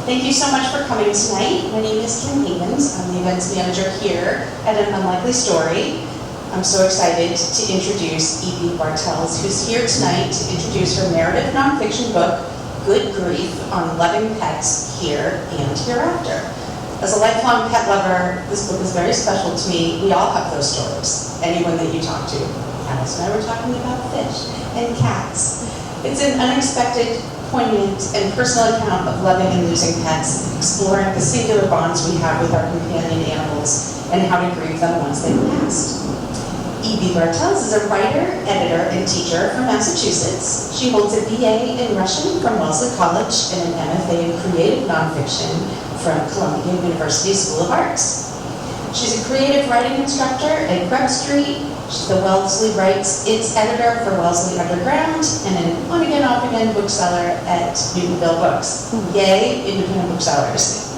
Thank you so much for coming tonight. My name is Kim Havens. I'm the events manager here at An Unlikely Story. I'm so excited to introduce E.B. Bartels, who's here tonight to introduce her narrative nonfiction book, Good Grief, on loving pets here and hereafter. As a lifelong pet lover, this book is very special to me. We all have those stories, anyone that you talk to. Alice and I were talking about fish and cats. It's an unexpected, poignant, and personal account of loving and losing pets, exploring the singular bonds we have with our companion animals and how to grieve them once they've passed. E.B. Bartels is a writer, editor, and teacher from Massachusetts. She holds a BA in Russian from Wellesley College and an MFA in creative nonfiction from Columbia University School of Arts. She's a creative writing instructor at Grub Street. She's the Wellesley Writes It's editor for Wellesley Underground and an on-again, off-again bookseller at Newtonville Books. Yay, independent booksellers.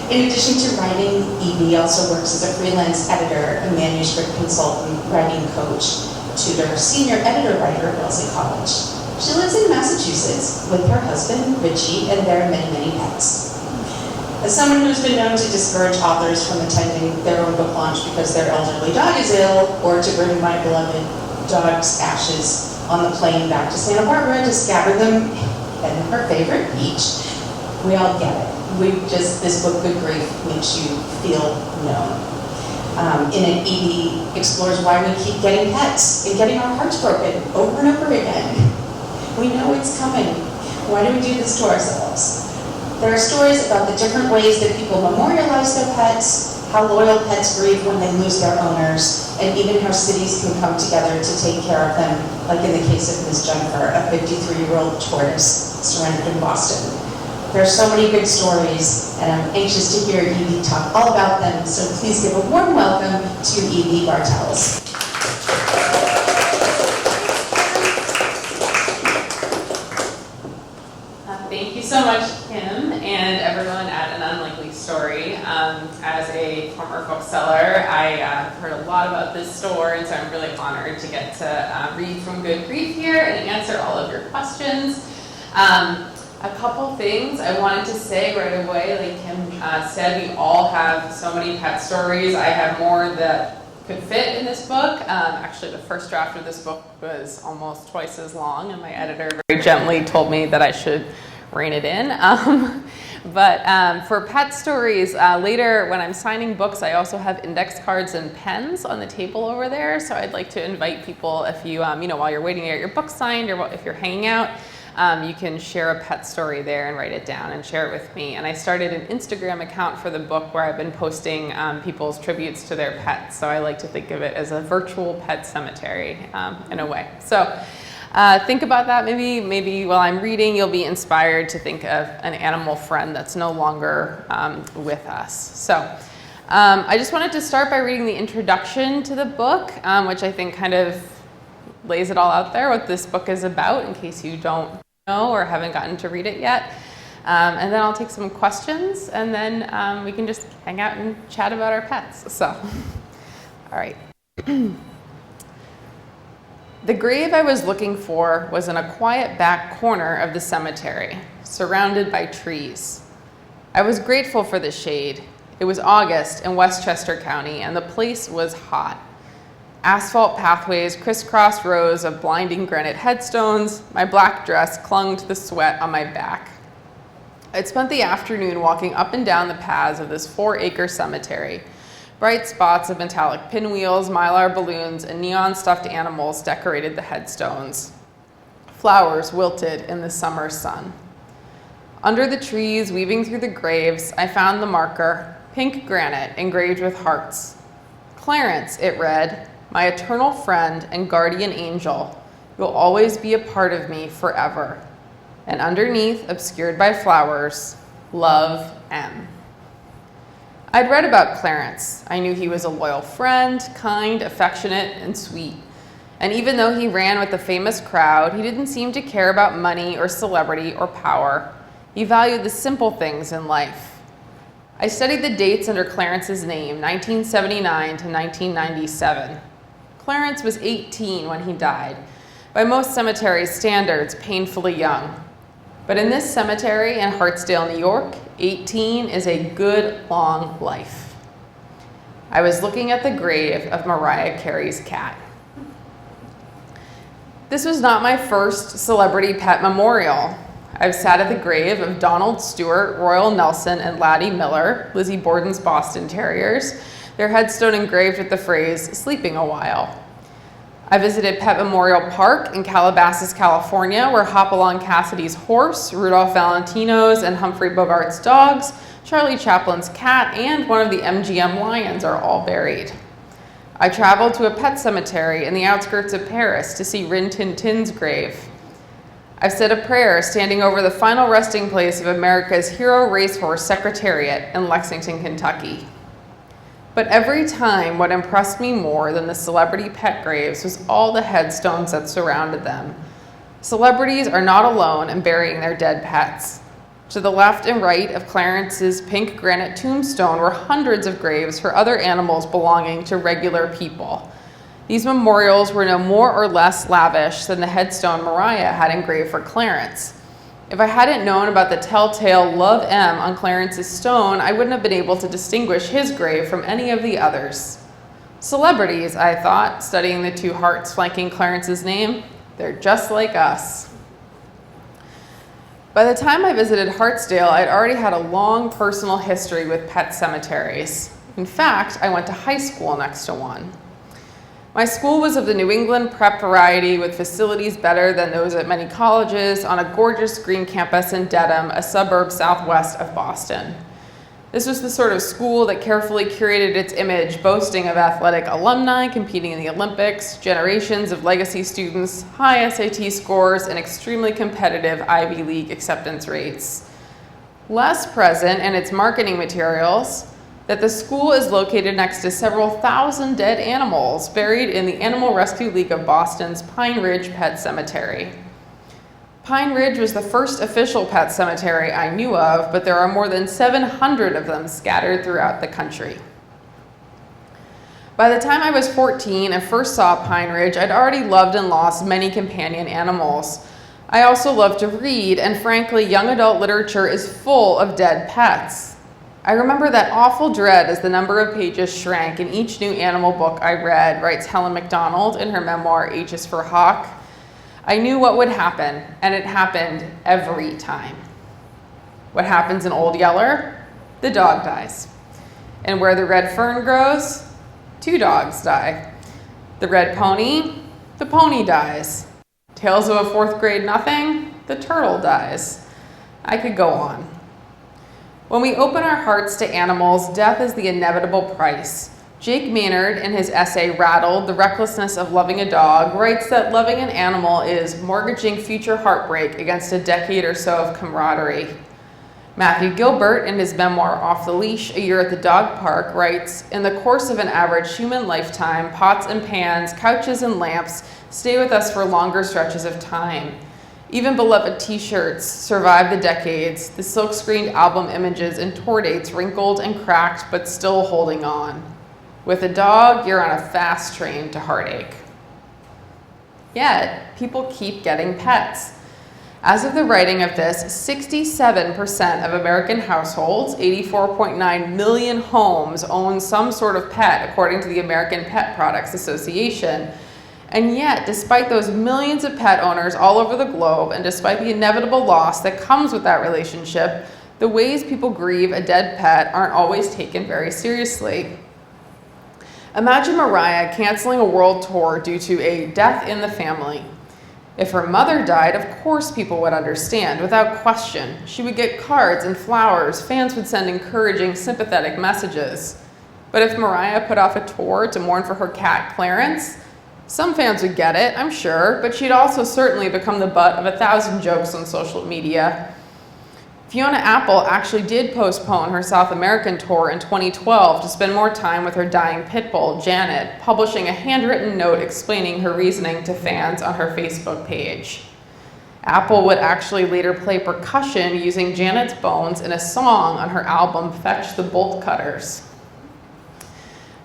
In addition to writing, E.B. also works as a freelance editor, a manuscript consultant, writing coach, tutor, senior editor-writer at Wellesley College. She lives in Massachusetts with her husband, Richie, and their many, many pets. As someone who's been known to discourage authors from attending their own book launch because their elderly dog is ill, or to bring my beloved dog's ashes on the plane back to Santa Barbara to scatter them at her favorite beach, we all get it. This book, Good Grief, makes you feel known. In it, E.B. explores why we keep getting pets and getting our hearts broken over and over again. We know it's coming. Why do we do this to ourselves? There are stories about the different ways that people memorialize their pets, how loyal pets grieve when they lose their owners, and even how cities can come together to take care of them, like in the case of Miss Jennifer, a 53-year-old tortoise surrendered in Boston. There are so many good stories, and I'm anxious to hear E.B. talk all about them, so please give a warm welcome to E.B. Bartels. Thank you so much, Kim, and everyone at An Unlikely Story. As a former bookseller, I have heard a lot about this store, and so I'm really honored to get to read from Good Grief here and answer all of your questions. A couple things I wanted to say right away. Like Kim said, we all have so many pet stories. I have more that could fit in this book. Actually, the first draft of this book was almost twice as long, and my editor very gently told me that I should rein it in. But for pet stories, later when I'm signing books, I also have index cards and pens on the table over there. So I'd like to invite people, if you, while you're waiting to get your book signed, or if you're hanging out, you can share a pet story there and write it down and share it with me. And I started an Instagram account for the book where I've been posting people's tributes to their pets. So I like to think of it as a virtual pet cemetery in a way. So think about that. Maybe while I'm reading, you'll be inspired to think of an animal friend that's no longer with us. So I just wanted to start by reading the introduction to the book, which I think kind of lays it all out there, what this book is about, in case you don't know or haven't gotten to read it yet. And then I'll take some questions, and then we can just hang out and chat about our pets. So, all right. The grave I was looking for was in a quiet back corner of the cemetery, surrounded by trees. I was grateful for the shade. It was August in Westchester County, and the place was hot. Asphalt pathways crisscrossed rows of blinding granite headstones. My black dress clung to the sweat on my back. I'd spent the afternoon walking up and down the paths of this 4-acre cemetery. Bright spots of metallic pinwheels, mylar balloons, and neon stuffed animals decorated the headstones. Flowers wilted in the summer sun. Under the trees, weaving through the graves, I found the marker, pink granite engraved with hearts. Clarence, it read, my eternal friend and guardian angel, you'll always be a part of me forever. And underneath, obscured by flowers, love, M. I'd read about Clarence. I knew he was a loyal friend, kind, affectionate, and sweet. And even though he ran with the famous crowd, he didn't seem to care about money or celebrity or power. He valued the simple things in life. I studied the dates under Clarence's name, 1979 to 1997. Clarence was 18 when he died, by most cemetery standards, painfully young. But in this cemetery in Hartsdale, New York, 18 is a good long life. I was looking at the grave of Mariah Carey's cat. This was not my first celebrity pet memorial. I've sat at the grave of Donald Stewart, Royal Nelson, and Laddie Miller, Lizzie Borden's Boston Terriers, their headstone engraved with the phrase, "sleeping a while." I visited Pet Memorial Park in Calabasas, California, where Hopalong Cassidy's horse, Rudolph Valentino's and Humphrey Bogart's dogs, Charlie Chaplin's cat, and one of the MGM lions are all buried. I traveled to a pet cemetery in the outskirts of Paris to see Rin Tin Tin's grave. I've said a prayer standing over the final resting place of America's hero racehorse Secretariat in Lexington, Kentucky. But every time, what impressed me more than the celebrity pet graves was all the headstones that surrounded them. Celebrities are not alone in burying their dead pets. To the left and right of Clarence's pink granite tombstone were hundreds of graves for other animals belonging to regular people. These memorials were no more or less lavish than the headstone Mariah had engraved for Clarence. If I hadn't known about the telltale Love M on Clarence's stone, I wouldn't have been able to distinguish his grave from any of the others. Celebrities, I thought, studying the two hearts flanking Clarence's name, they're just like us. By the time I visited Hartsdale, I'd already had a long personal history with pet cemeteries. In fact, I went to high school next to one. My school was of the New England prep variety with facilities better than those at many colleges on a gorgeous green campus in Dedham, a suburb southwest of Boston. This was the sort of school that carefully curated its image, boasting of athletic alumni competing in the Olympics, generations of legacy students, high SAT scores, and extremely competitive Ivy League acceptance rates. Less present in its marketing materials, that the school is located next to several thousand dead animals buried in the Animal Rescue League of Boston's Pine Ridge Pet Cemetery. Pine Ridge was the first official pet cemetery I knew of, but there are more than 700 of them scattered throughout the country. By the time I was 14 and first saw Pine Ridge, I'd already loved and lost many companion animals. I also loved to read, and frankly, young adult literature is full of dead pets. I remember that awful dread as the number of pages shrank in each new animal book I read, writes Helen MacDonald in her memoir, H is for Hawk. I knew what would happen, and it happened every time. What happens in Old Yeller? The dog dies. And where the red fern grows, 2 dogs die. The red pony? The pony dies. Tales of a 4th grade nothing? The turtle dies. I could go on. When we open our hearts to animals, death is the inevitable price. Jake Maynard, in his essay Rattled, The Recklessness of Loving a Dog, writes that loving an animal is mortgaging future heartbreak against a decade or so of camaraderie. Matthew Gilbert, in his memoir Off the Leash, A Year at the Dog Park, writes, in the course of an average human lifetime, pots and pans, couches and lamps stay with us for longer stretches of time. Even beloved t-shirts survive the decades, the silk-screened album images and tour dates wrinkled and cracked but still holding on. With a dog, you're on a fast train to heartache. Yet, people keep getting pets. As of the writing of this, 67% of American households, 84.9 million homes, own some sort of pet, according to the American Pet Products Association. And yet, despite those millions of pet owners all over the globe, and despite the inevitable loss that comes with that relationship, the ways people grieve a dead pet aren't always taken very seriously. Imagine Mariah canceling a world tour due to a death in the family. If her mother died, of course people would understand, without question. She would get cards and flowers, fans would send encouraging, sympathetic messages. But if Mariah put off a tour to mourn for her cat, Clarence, some fans would get it, I'm sure, but she'd also certainly become the butt of 1,000 jokes on social media. Fiona Apple actually did postpone her South American tour in 2012 to spend more time with her dying pit bull, Janet, publishing a handwritten note explaining her reasoning to fans on her Facebook page. Apple would actually later play percussion using Janet's bones in a song on her album Fetch the Bolt Cutters.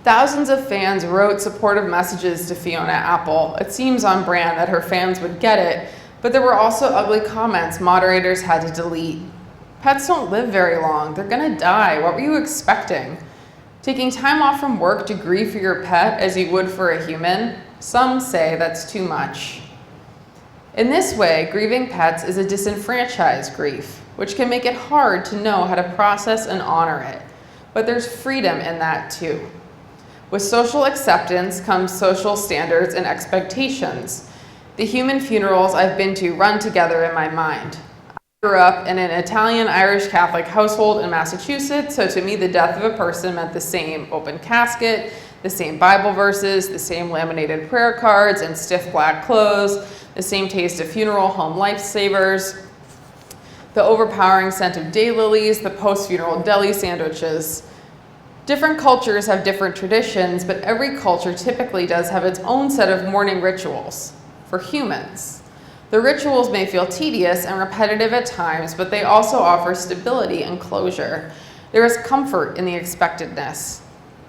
Thousands of fans wrote supportive messages to Fiona Apple. It seems on brand that her fans would get it, but there were also ugly comments moderators had to delete. Pets don't live very long. They're gonna die. What were you expecting? Taking time off from work to grieve for your pet as you would for a human? Some say that's too much. In this way, grieving pets is a disenfranchised grief, which can make it hard to know how to process and honor it. But there's freedom in that too. With social acceptance comes social standards and expectations. The human funerals I've been to run together in my mind. I grew up in an Italian-Irish Catholic household in Massachusetts, so to me the death of a person meant the same open casket, the same Bible verses, the same laminated prayer cards and stiff black clothes, the same taste of funeral home lifesavers, the overpowering scent of daylilies, the post-funeral deli sandwiches. Different cultures have different traditions, but every culture typically does have its own set of mourning rituals for humans. The rituals may feel tedious and repetitive at times, but they also offer stability and closure. There is comfort in the expectedness.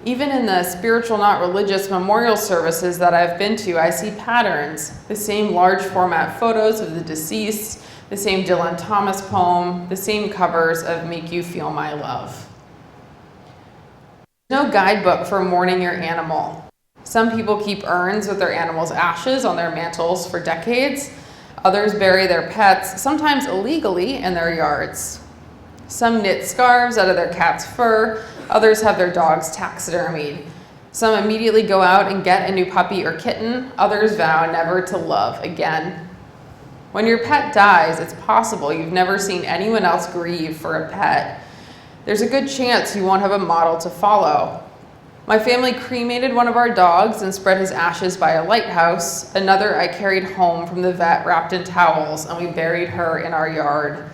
Even in the spiritual, not religious memorial services that I've been to, I see patterns. The same large format photos of the deceased, the same Dylan Thomas poem, the same covers of Make You Feel My Love. There's no guidebook for mourning your animal. Some people keep urns with their animal's ashes on their mantles for decades. Others bury their pets, sometimes illegally, in their yards. Some knit scarves out of their cat's fur. Others have their dogs taxidermied. Some immediately go out and get a new puppy or kitten. Others vow never to love again. When your pet dies, it's possible you've never seen anyone else grieve for a pet. There's a good chance you won't have a model to follow. My family cremated one of our dogs and spread his ashes by a lighthouse. Another I carried home from the vet wrapped in towels, and we buried her in our yard.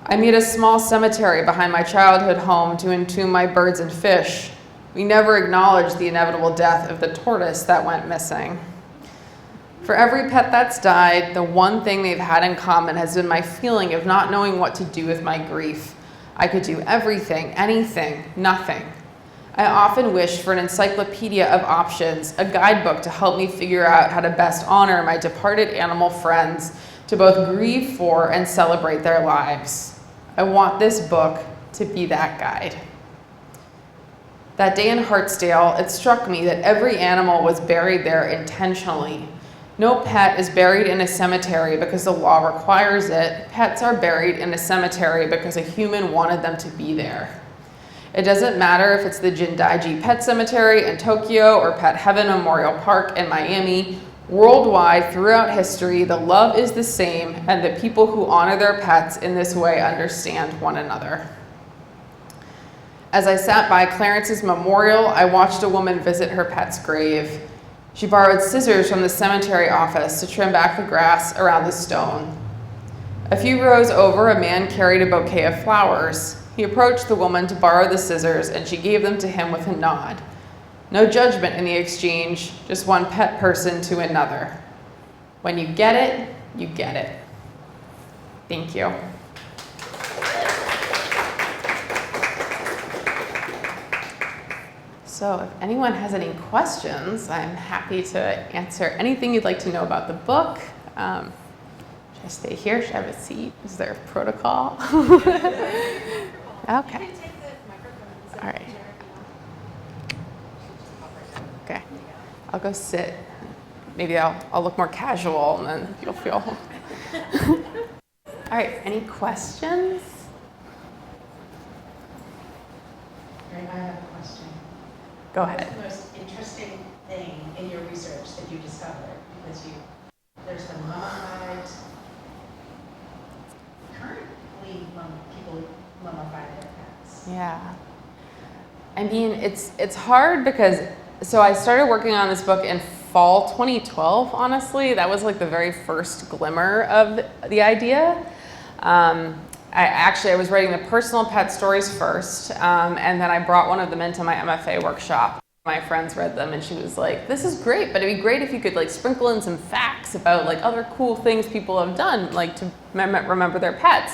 I made a small cemetery behind my childhood home to entomb my birds and fish. We never acknowledged the inevitable death of the tortoise that went missing. For every pet that's died, the one thing they've had in common has been my feeling of not knowing what to do with my grief. I could do everything, anything, nothing. I often wished for an encyclopedia of options, a guidebook to help me figure out how to best honor my departed animal friends, to both grieve for and celebrate their lives. I want this book to be that guide. That day in Hartsdale, it struck me that every animal was buried there intentionally. No pet is buried in a cemetery because the law requires it. Pets are buried in a cemetery because a human wanted them to be there. It doesn't matter if it's the Jindaiji Pet Cemetery in Tokyo or Pet Heaven Memorial Park in Miami. Worldwide, throughout history, the love is the same, and the people who honor their pets in this way understand one another. As I sat by Clarence's memorial, I watched a woman visit her pet's grave. She borrowed scissors from the cemetery office to trim back the grass around the stone. A few rows over, a man carried a bouquet of flowers. He approached the woman to borrow the scissors, and she gave them to him with a nod. No judgment in the exchange, just one pet person to another. When you get it, you get it. Thank you. So if anyone has any questions, I'm happy to answer anything you'd like to know about the book. Should I stay here? Should I have a seat? Is there a protocol? Okay. All right. Okay. I'll go sit. Maybe I'll look more casual, and then you'll feel. All right. Any questions? I have a question. Go ahead. What's the most interesting thing in your research that you discovered? Because there's the mummified, currently people mummify their pets. Yeah. I mean, it's hard because, so I started working on this book in fall 2012, honestly. That was like the very first glimmer of the idea. I was writing the personal pet stories first, and then I brought one of them into my MFA workshop. My friends read them, and she was like, this is great, but it'd be great if you could like sprinkle in some facts about like other cool things people have done, like to remember their pets.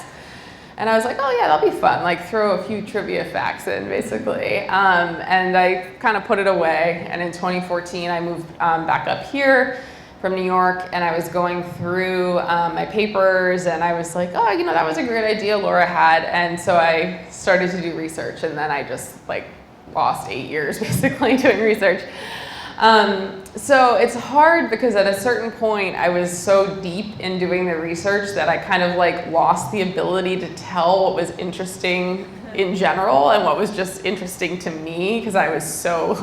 And I was like, oh yeah, that'll be fun, like throw a few trivia facts in, basically. And I kind of put it away, and in 2014, I moved back up here from New York, and I was going through my papers, and I was like, oh, that was a great idea Laura had, and so I started to do research, and then I just lost 8 years basically doing research. So it's hard because at a certain point I was so deep in doing the research that I kind of lost the ability to tell what was interesting in general and what was just interesting to me because I was so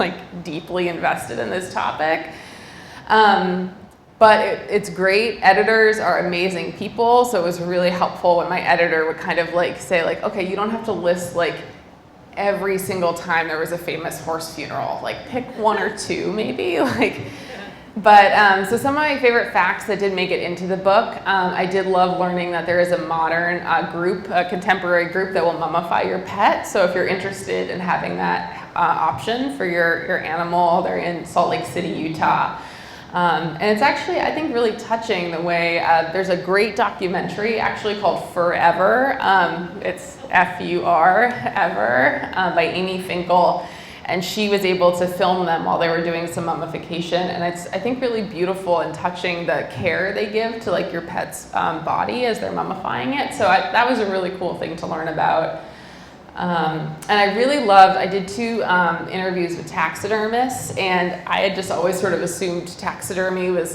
deeply invested in this topic. But it's great. Editors are amazing people, so it was really helpful when my editor would kind of say okay, you don't have to list every single time there was a famous horse funeral. Pick one or two maybe. But so some of my favorite facts that did make it into the book, I did love learning that there is a modern group, a contemporary group that will mummify your pet. So if you're interested in having that option for your animal, they're in Salt Lake City, Utah. And it's actually, I think, really touching the way there's a great documentary actually called Forever. It's F-U-R, ever, by Amy Finkel. And she was able to film them while they were doing some mummification. And it's, I think, really beautiful and touching the care they give to your pet's body as they're mummifying it. So that was a really cool thing to learn about. And I really loved, I did 2 interviews with taxidermists, and I had just always sort of assumed taxidermy was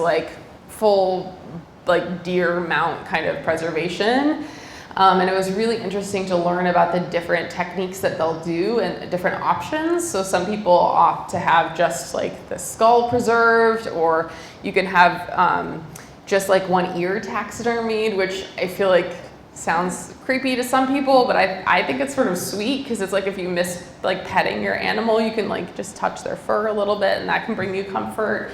full deer mount kind of preservation. And it was really interesting to learn about the different techniques that they'll do and different options. So some people opt to have just the skull preserved, or you can have just one ear taxidermied, which I feel sounds creepy to some people, but I think it's sort of sweet because it's if you miss petting your animal, you can just touch their fur a little bit and that can bring you comfort.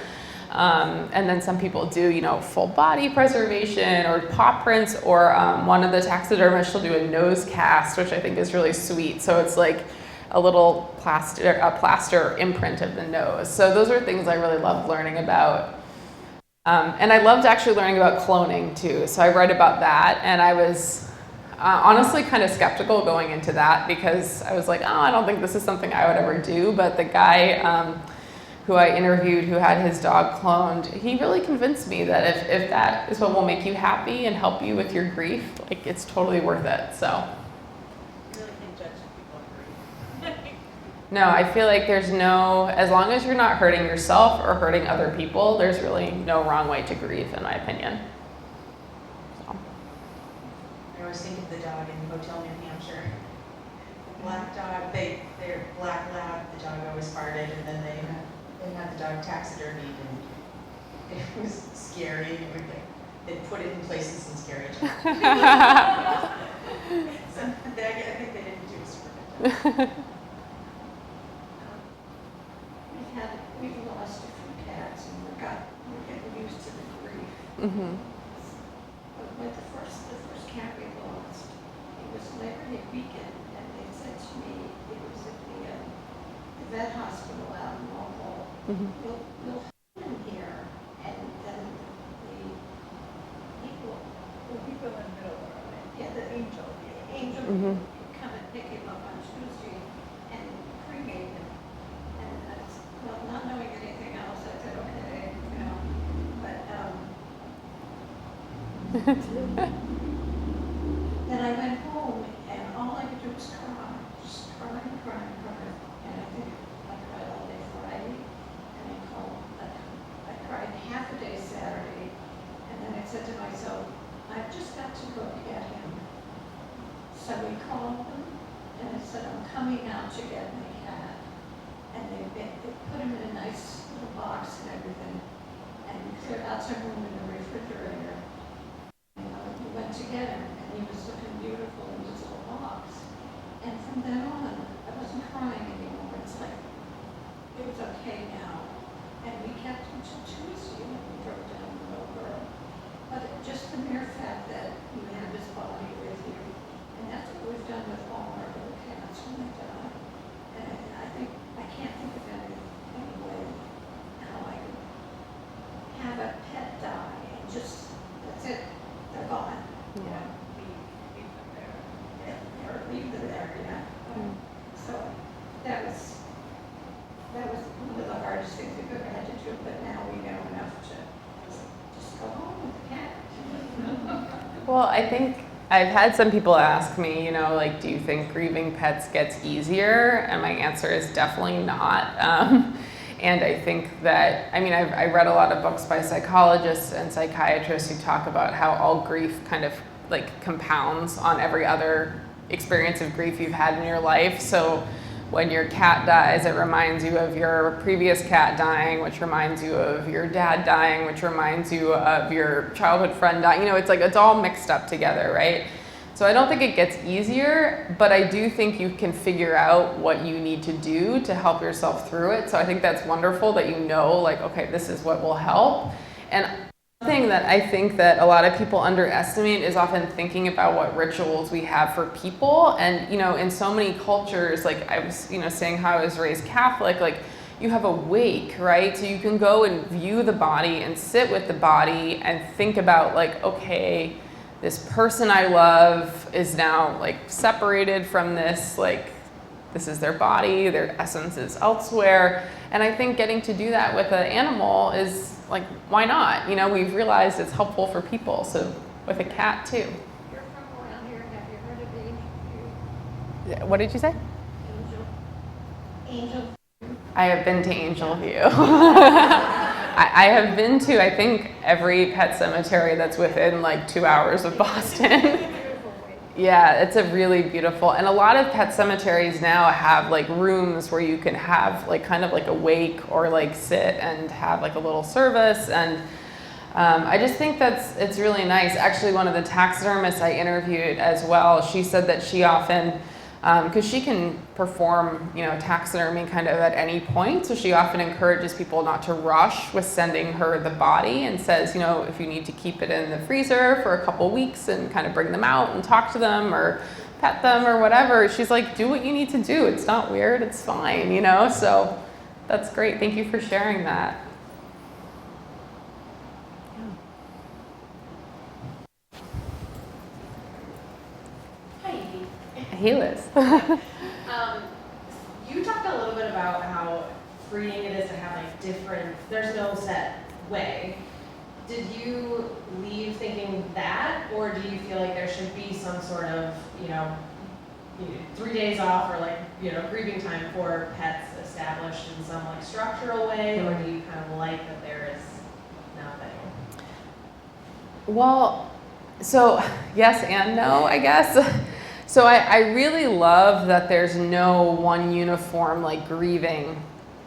And then some people do, full body preservation or paw prints, or one of the taxidermists will do a nose cast, which I think is really sweet. So it's a little plaster imprint of the nose. So those are things I really loved learning about. And I loved actually learning about cloning too. So I read about that, and I was honestly kind of skeptical going into that because I was I don't think this is something I would ever do. But the guy who I interviewed who had his dog cloned, he really convinced me that if that is what will make you happy and help you with your grief, it's totally worth it. So. Really can't judge people on grief. No, I feel there's no, as long as you're not hurting yourself or hurting other people, there's really no wrong way to grieve, in my opinion. So. I always think of the dog in Hotel New Hampshire. The black dog, they're black lab, the dog always farted, and then they had the dog taxidermied, and it was scary. They'd put it in places and scare each other. So I think they didn't do a super good job. We've lost a few cats, and we're getting used to the grief. Mm-hmm. But with the first cat we lost, it was Labor Day weekend, and they said to me, it was at the vet hospital out in Walpole. Mm-hmm. You'll put him here, and then the people In the middle of the road. yeah, the angel Mm-hmm. would come and pick him up on Tuesday and cremate him. And I was, well, not knowing anything else, I said, okay, but then I went home, and all I could do was cry, just cry. And I think I cried all day Friday, and I cried half a day Saturday, and then I said to myself, I've just got to go get him. So we called them, and I said, I'm coming out to get my cat. And they put him in a nice little box and everything, and we cleared out some room in the refrigerator. And we went to get him, and he was looking beautiful in his little box. And from then on, I wasn't crying anymore. It's it was okay now. And we kept him till Tuesday when we drove down the road. But just the mere fact that you have his body with you, and that's what we've done with all our little cats when they die. And I think, I can't think of any way how I could have a pet die and just, that's it, they're gone. Yeah, leave them there. Or leave them there, So that was one of the hardest things we've ever had to do, but now we know enough to Well, I think I've had some people ask me, you know, like, do you think grieving pets gets easier? And my answer is definitely not. And I think that, I mean, I read a lot of books by psychologists and psychiatrists who talk about how all grief kind of like compounds on every other experience of grief you've had in your life. So when your cat dies, it reminds you of your previous cat dying, which reminds you of your dad dying, which reminds you of your childhood friend dying. You know, it's like, it's all mixed up together, right? So I don't think it gets easier, but I do think you can figure out what you need to do to help yourself through it. So I think that's wonderful that you know, like, okay, this is what will help. And thing that I think that a lot of people underestimate is often thinking about what rituals we have for people. And, you know, in so many cultures, like I was, you know, saying how I was raised Catholic, like you have a wake, right? So you can go and view the body and sit with the body and think about like, okay, this person I love is now like separated from this, like this is their body, their essence is elsewhere. And I think getting to do that with an animal is like, why not? You know, we've realized it's helpful for people. So with a cat too. You're from around here, have you heard of Angel? What did you say? Angel. I have been to Angel View. I have been to, I think, every pet cemetery that's within like 2 hours of Boston. Yeah, it's a really beautiful, and a lot of pet cemeteries now have like rooms where you can have like kind of like a wake or like sit and have like a little service. And I just think it's really nice. Actually, one of the taxidermists I interviewed as well, she said that she often, because she can perform, you know, taxidermy kind of at any point, so she often encourages people not to rush with sending her the body and says, you know, if you need to keep it in the freezer for a couple weeks and kind of bring them out and talk to them or pet them or whatever, she's like, do what you need to do. It's not weird, it's fine, you know? So that's great. Thank you for sharing that. Hey, Liz. You talked a little bit about how freeing it is to have like different, there's no set way. Did you leave thinking that, or do you feel like there should be some sort of, you know, 3 days off or like, you know, grieving time for pets established in some like structural way, or do you kind of like that there is nothing? Well, so yes and no, I guess. So I really love that there's no one uniform like grieving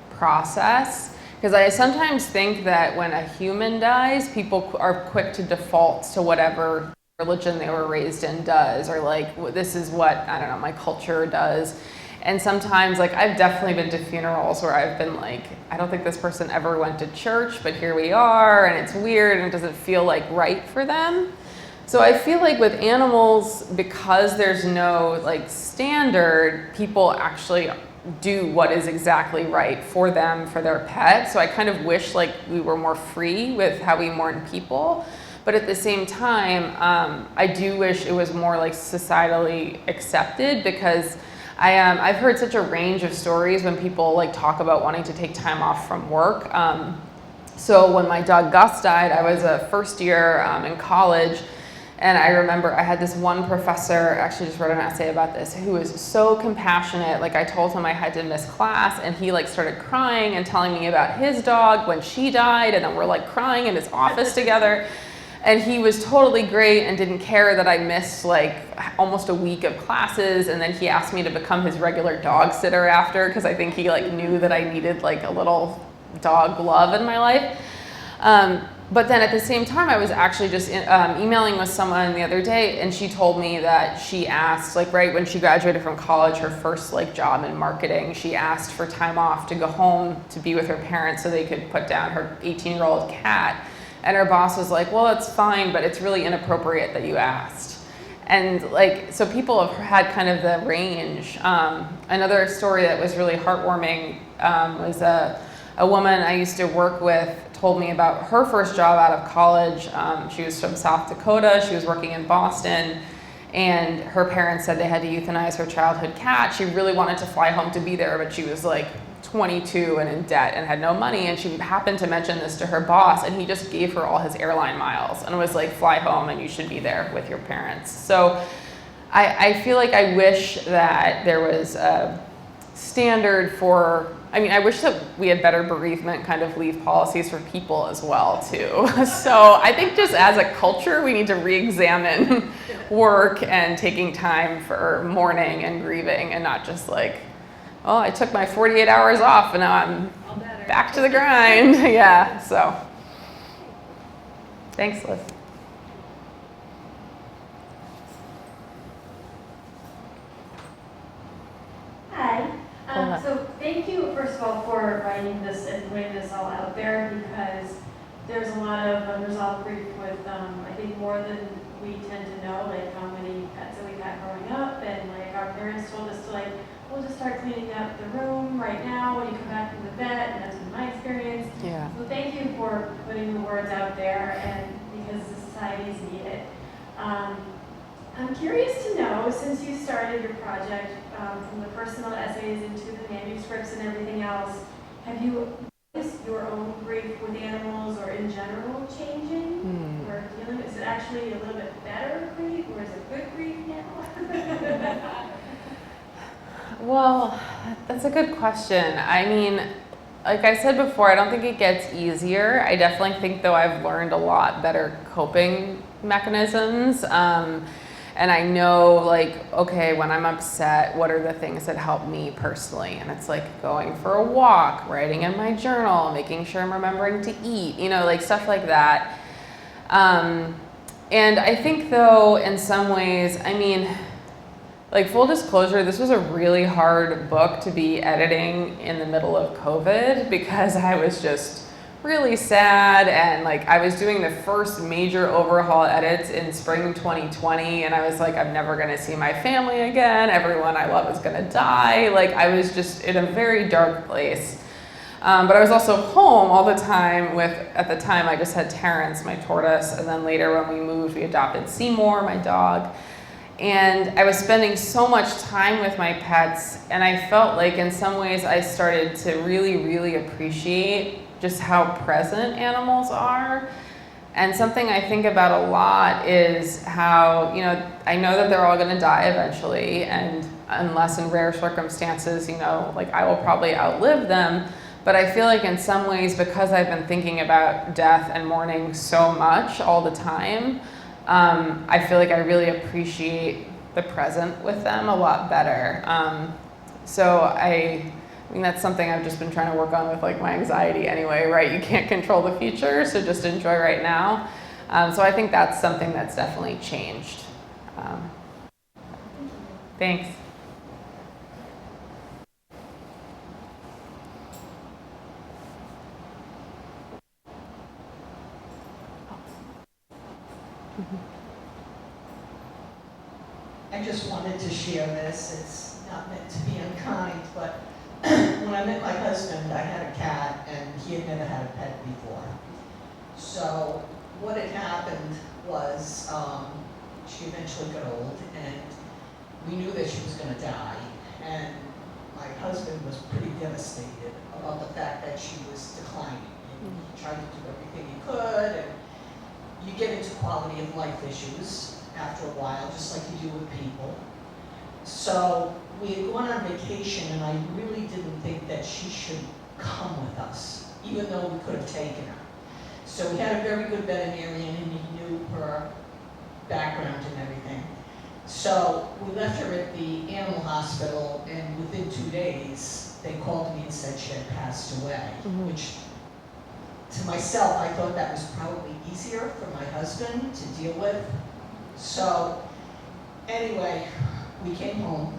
process, because I sometimes think that when a human dies, people are quick to default to whatever religion they were raised in does, or like this is what, I don't know, my culture does. And sometimes, like, I've definitely been to funerals where I've been like, I don't think this person ever went to church, but here we are, and it's weird and it doesn't feel like right for them. So I feel like with animals, because there's no like standard, people actually do what is exactly right for them, for their pet. So I kind of wish like we were more free with how we mourn people. But at the same time, I do wish it was more like societally accepted, because I've heard such a range of stories when people like talk about wanting to take time off from work. So when my dog Gus died, I was a first year in college. And I remember I had this one professor, actually just wrote an essay about this, who was so compassionate. Like I told him I had to miss class, and he like started crying and telling me about his dog when she died, and then we're like crying in his office together. And he was totally great and didn't care that I missed like almost a week of classes. And then he asked me to become his regular dog sitter after, because I think he like knew that I needed like a little dog love in my life. But then at the same time, I was actually just emailing with someone the other day, and she told me that she asked, like right when she graduated from college, her first like job in marketing, she asked for time off to go home to be with her parents so they could put down her 18-year-old cat. And her boss was like, well, it's fine, but it's really inappropriate that you asked. And like, so people have had kind of the range. Another story that was really heartwarming was a woman I used to work with told me about her first job out of college. She was from South Dakota. She was working in Boston, and her parents said they had to euthanize her childhood cat. She really wanted to fly home to be there, but she was like 22 and in debt and had no money, and she happened to mention this to her boss, and he just gave her all his airline miles and was like, fly home and you should be there with your parents. So I feel like I wish that there was a standard for, I wish that we had better bereavement kind of leave policies for people as well too. So I think just as a culture, we need to re-examine work and taking time for mourning and grieving, and not just like, oh, I took my 48 hours off and now I'm back to the grind. Yeah, so thanks, Liz. Hi. So thank you, first of all, for writing this and putting this all out there, because there's a lot of unresolved grief with, I think, more than we tend to know, like how many pets that we had growing up, and like our parents told us to like, we'll just start cleaning up the room right now when you come back from the vet, and that's been my experience. Yeah. So thank you for putting the words out there, and because the societies need it. I'm curious to know, since you started your project, from the personal essays into the manuscripts and everything else, have you noticed your own grief with animals or in general changing? Or dealing, is it actually a little bit better grief, or is it good grief now? Well, that's a good question. Like I said before, I don't think it gets easier. I definitely think, though, I've learned a lot better coping mechanisms. And I know, like, okay, when I'm upset, what are the things that help me personally? And it's like going for a walk, writing in my journal, making sure I'm remembering to eat, like stuff like that. And I think, though, in some ways, like, full disclosure, this was a really hard book to be editing in the middle of COVID, because I was just really sad, and like I was doing the first major overhaul edits in spring 2020, and I was like, I'm never gonna see my family again, everyone I love is gonna die. Like, I was just in a very dark place. But I was also home all the time with, at the time I just had Terrence, my tortoise, and then later when we moved, we adopted Seymour, my dog. And I was spending so much time with my pets, and I felt like in some ways I started to really, really appreciate just how present animals are. And something I think about a lot is how, I know that they're all gonna die eventually, and unless in rare circumstances, like I will probably outlive them. But I feel like in some ways, because I've been thinking about death and mourning so much all the time, I feel like I really appreciate the present with them a lot better. So that's something I've just been trying to work on with like my anxiety anyway, right? You can't control the future, so just enjoy right now. So I think that's something that's definitely changed. Thanks. I just wanted to share this. It's not meant to be unkind, but when I met my husband, I had a cat, and he had never had a pet before. So what had happened was she eventually got old, and we knew that she was going to die. And my husband was pretty devastated about the fact that she was declining. And he tried to do everything he could, and you get into quality of life issues after a while, just like you do with people. So we had gone on vacation, and I really didn't think that she should come with us, even though we could have taken her. So we had a very good veterinarian, and he knew her background and everything. So we left her at the animal hospital, and within 2 days, they called me and said she had passed away, which to myself, I thought that was probably easier for my husband to deal with. So anyway, we came home,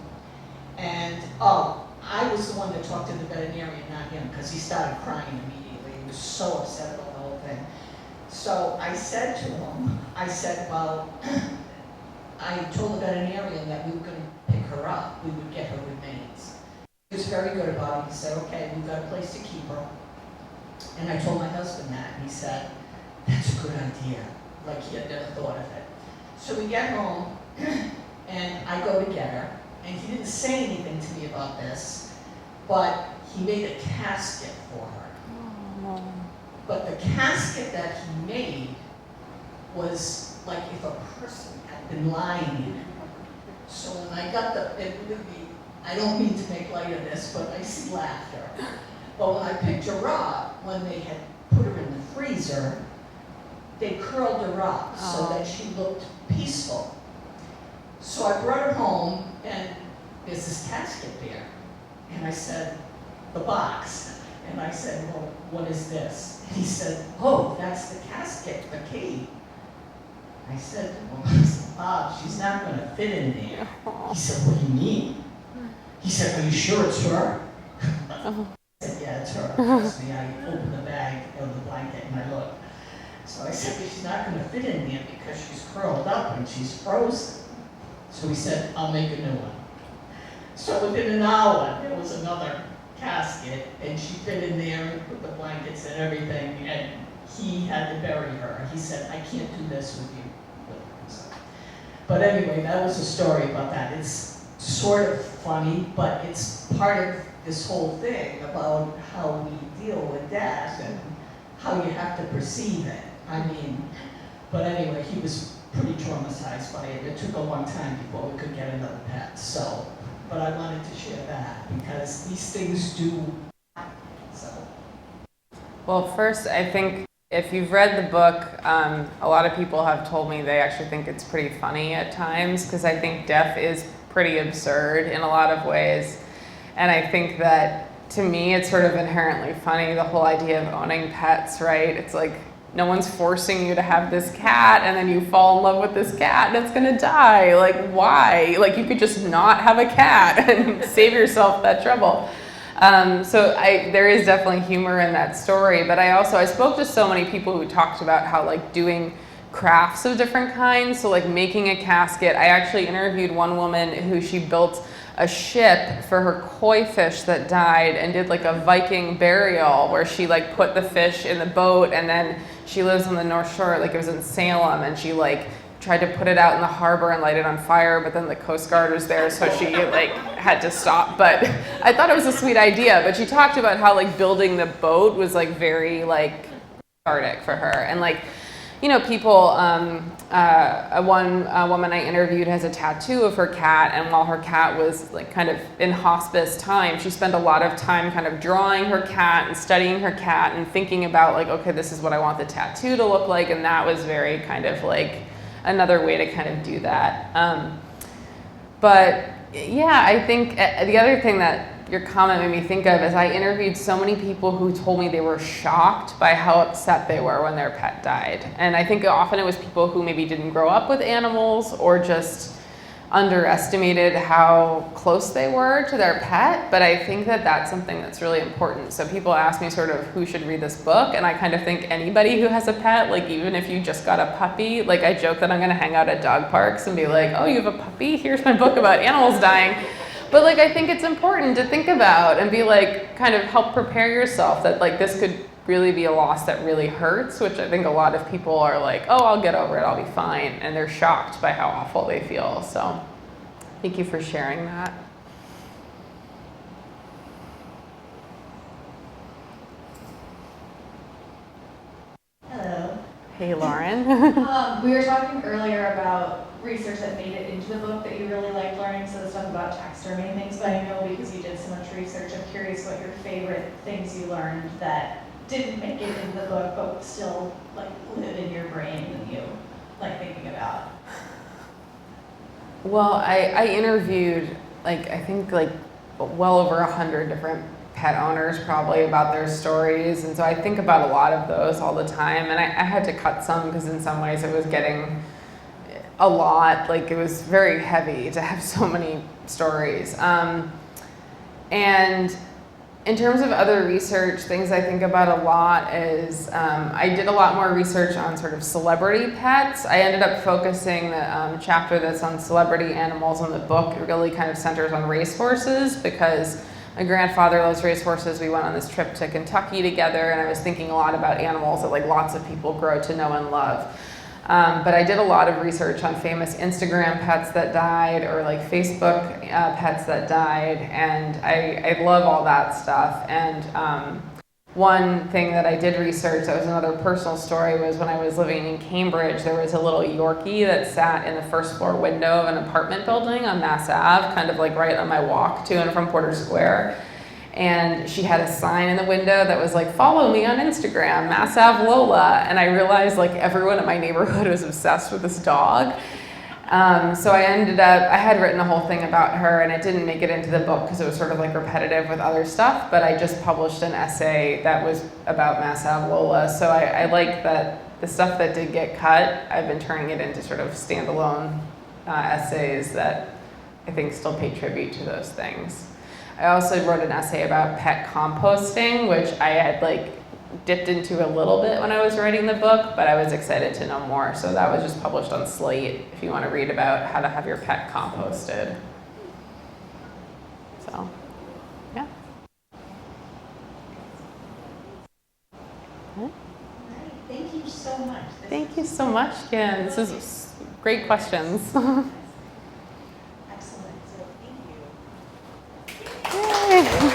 and I was the one that talked to the veterinarian, not him, because he started crying immediately. He was so upset about the whole thing. So I said to him, well, I told the veterinarian that we were going to pick her up. We would get her remains. He was very good about it. He said, okay, we've got a place to keep her. And I told my husband that, and he said, that's a good idea. Like he had never thought of it. So we get home, and I go to get her, and he didn't say anything to me about this, but he made a casket for her. But the casket that he made was like if a person had been lying in it. So when I got I don't mean to make light of this, but I see laughter. But when I picked her up, when they had put her in the freezer, they curled her up so that she looked peaceful. So I brought her home, and there's this casket there. And I said, the box. And I said, well, what is this? And he said, oh, that's the casket for Kate. I said, well, Bob, she's not going to fit in there. He said, what do you mean? He said, are you sure it's her? I said, yeah, it's her. Trust me, I opened the bag of the blanket and I looked. So I said, but she's not going to fit in there because she's curled up and she's frozen. So he said, I'll make a new one. So within an hour, there was another casket, and she fit in there and put the blankets and everything, and he had to bury her. He said, I can't do this with you. But anyway, that was a story about that. It's sort of funny, but it's part of this whole thing about how we deal with death and how you have to perceive it. I mean, but anyway, he was pretty traumatized by it. It took a long time before we could get another pet. So, but I wanted to share that because these things do happen. So. Well, first, I think if you've read the book, a lot of people have told me they actually think it's pretty funny at times because I think death is pretty absurd in a lot of ways. And I think that, to me, it's sort of inherently funny, the whole idea of owning pets, right? It's like no one's forcing you to have this cat and then you fall in love with this cat and it's gonna die. Like, why? Like, you could just not have a cat and save yourself that trouble. So there is definitely humor in that story, but I spoke to so many people who talked about how like doing crafts of different kinds, so like making a casket. I actually interviewed one woman who she built a ship for her koi fish that died and did like a Viking burial where she like put the fish in the boat, and then she lives on the North Shore, like it was in Salem, and she like tried to put it out in the harbor and light it on fire, but then the Coast Guard was there, so she like had to stop. But I thought it was a sweet idea. But she talked about how like building the boat was like very like cathartic for her, and like, you know, people, one woman I interviewed has a tattoo of her cat, and while her cat was like kind of in hospice time, she spent a lot of time kind of drawing her cat and studying her cat and thinking about like, okay, this is what I want the tattoo to look like, and that was very kind of like another way to kind of do that. But yeah, I think the other thing that your comment made me think of is I interviewed so many people who told me they were shocked by how upset they were when their pet died. And I think often it was people who maybe didn't grow up with animals or just underestimated how close they were to their pet. But I think that that's something that's really important. So people ask me sort of who should read this book, and I kind of think anybody who has a pet, like even if you just got a puppy, like I joke that I'm gonna hang out at dog parks and be like, oh, you have a puppy? Here's my book about animals dying. But like, I think it's important to think about and be like, kind of help prepare yourself that like this could really be a loss that really hurts, which I think a lot of people are like, oh, I'll get over it, I'll be fine. And they're shocked by how awful they feel. So thank you for sharing that. Hello. Hey, Lauren. We were talking earlier about research that made it into the book that you really liked learning, so the stuff about taxidermy and things, but I know because you did so much research, I'm curious what your favorite things you learned that didn't make it into the book but still like live in your brain and you like thinking about. Well, I interviewed like, I think like well over 100 different pet owners probably about their stories, and so I think about a lot of those all the time, and I had to cut some because in some ways it was getting a lot, like it was very heavy to have so many stories. And in terms of other research, things I think about a lot is I did a lot more research on sort of celebrity pets. I ended up focusing the chapter that's on celebrity animals in the book. It really kind of centers on racehorses because my grandfather loves racehorses. We went on this trip to Kentucky together, and I was thinking a lot about animals that like lots of people grow to know and love. But I did a lot of research on famous Instagram pets that died or like Facebook pets that died, and I love all that stuff. And one thing that I did research that was another personal story was when I was living in Cambridge, there was a little Yorkie that sat in the first floor window of an apartment building on Mass Ave, kind of like right on my walk to and from Porter Square. And she had a sign in the window that was like, follow me on Instagram, Mass Ave Lola. And I realized like everyone in my neighborhood was obsessed with this dog. So I had written a whole thing about her, and it didn't make it into the book because it was sort of like repetitive with other stuff, but I just published an essay that was about Mass Ave Lola. So I like that the stuff that did get cut, I've been turning it into sort of standalone essays that I think still pay tribute to those things. I also wrote an essay about pet composting, which I had like dipped into a little bit when I was writing the book, but I was excited to know more. So that was just published on Slate if you want to read about how to have your pet composted. So, yeah. Thank you so much. Thank you so much, Kim. This is great questions. Excellent. So thank you. Yay.